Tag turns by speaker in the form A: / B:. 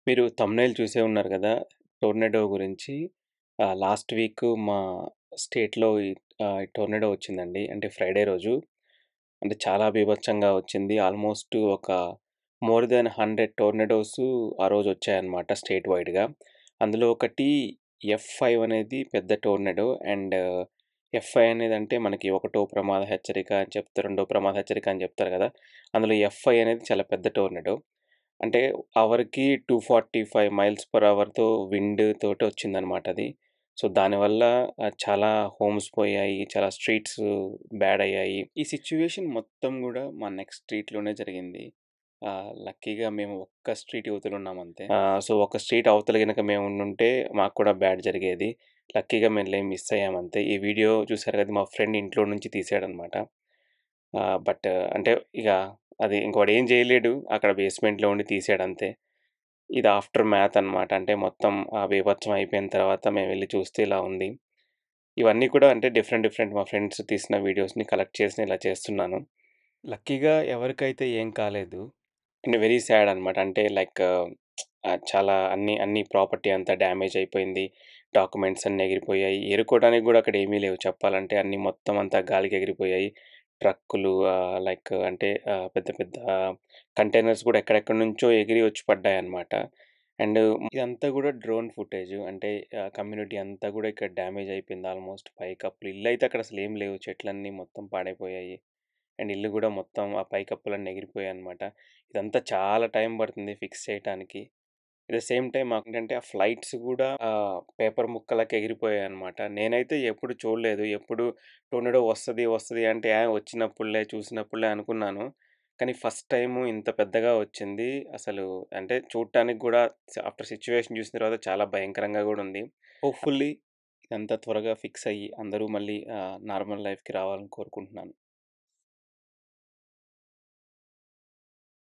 A: మీరు థంబ్‌నెయిల్ చూసే ఉన్నారు గదా! టోర్నడో గురించి. లాస్ట్ వీక్ మా స్టేట్‌లో టోర్నడో వచ్చిందండి. అంటే ఫ్రైడే రోజు. అంటే చాలా బీభత్సంగా వచ్చింది. ఆల్మోస్ట్ ఒక మోర్ థాన్ 100 టోర్నడోసు ఆ రోజు వచ్చాయన్నమాట స్టేట్ వైడ్‌గా. అందులో ఒకటి ఎఫ్5 అనేది పెద్ద టోర్నడో. అండ్ ఎఫ్5 అనేదంటే మనకి ఒకటో ప్రమాద హెచ్చరిక అని చెప్తారు. రెండో ప్రమాద హెచ్చరిక అని చెప్తారు గదా! అందులో ఎఫ్5 అనేది చాలా పెద్ద టోర్నడో. అంటే అవర్‌కి 245 మైల్స్ పర్ అవర్‌తో విండ్ తోటి వచ్చిందనమాట అది. సో, దానివల్ల చాలా హోమ్స్ పోయాయి. చాలా స్ట్రీట్స్ బ్యాడ్ అయ్యాయి. ఈ సిట్యుయేషన్ మొత్తం గూడా మా నెక్స్ట్ స్ట్రీట్‌లోనే జరిగింది. లక్కీగా మేము ఒక్క స్ట్రీట్ ఇవతల ఉన్నామంతే. సో, ఒక స్ట్రీట్ అవతల గనక మేము ఉండుంటే మాకు కూడా బ్యాడ్ జరిగేది. లక్కీగా మేము మిస్ అయ్యామంతే. ఈ వీడియో చూసారు కదా! మా ఫ్రెండ్ ఇంట్లో నుంచి తీసాడనమాట. బట్ అంటే ఇగ అది ఇంక వాడేం జేయలేడు. అక్కడ బేస్‌మెంట్‌లో ఉండి తీసాడంతే. ఇది ఆఫ్టర్ మ్యాథ్ అనమాట. అంటే మొత్తం బీభత్సం అయిపోయిన తర్వాత మేమెళ్లి చూస్తే ఇలా ఉంది. ఇవన్నీ కూడా అంటే డిఫరెంట్ మా ఫ్రెండ్స్ తీసిన వీడియోస్‌ని కలెక్ట్ చేసి ఇలా చేస్తున్నాను. లక్కీగా ఎవరికైతే ఏం కాలేదు. అండ్ వెరీ సాడ్ అనమాట. అంటే లైక్ చాలా అన్ని ప్రాపర్టీ అంతా డ్యామేజ్ అయిపోయింది. డాక్యుమెంట్స్ అన్నీ ఎగిరిపోయాయి. ఏరుకోవడానికి గూడా అక్కడ ఏమీ లేవు చెప్పాలంటే. అన్నీ మొత్తం అంతా గాలికి ఎగిరిపోయాయి. ట్రక్కులు లైక్ అంటే పెద్ద పెద్ద కంటైనర్స్ గూడా ఎక్కడెక్కడి నుంచో ఎగిరి వచ్చి పడ్డాయన్నమాట. అండ్ ఇదంతా గూడా డ్రోన్ ఫుటేజు. అంటే కమ్యూనిటీ అంతా గూడా ఇక్కడ డ్యామేజ్ అయిపోయింది ఆల్మోస్ట్ పైకప్పులు. ఇల్లయితే అక్కడ అసలేం లేవు. చెట్లన్నీ మొత్తం పాడైపోయాయి. అండ్ ఇల్లు గూడా మొత్తం ఆ పైకప్పులన్నీ ఎగిరిపోయాయన్నమాట. ఇదంతా చాలా టైం పడుతుంది ఫిక్స్ చేయటానికి. ఎట్ ద సేమ్ టైమ్ మాకేంటంటే ఆ ఫ్లైట్స్ గూడా పేపర్ ముక్కలకి ఎగిరిపోయాయన్నమాట. నేనైతే ఎప్పుడు చూడలేదు. ఎప్పుడు టోర్నడో వస్తది అంటే వచ్చినప్పుడులే, చూసినప్పుడులే అనుకున్నాను. కానీ ఫస్ట్ టైము ఇంత పెద్దగా వచ్చింది. అసలు అంటే చూడటానికి గూడా ఆఫ్టర్ సిట్యుయేషన్ చూసిన తర్వాత చాలా భయంకరంగా గూడా ఉంది. హోప్‌ఫుల్లీ ఇదంతా త్వరగా ఫిక్స్ అయ్యి అందరూ మళ్ళీ నార్మల్ లైఫ్‌కి రావాలని కోరుకుంటున్నాను.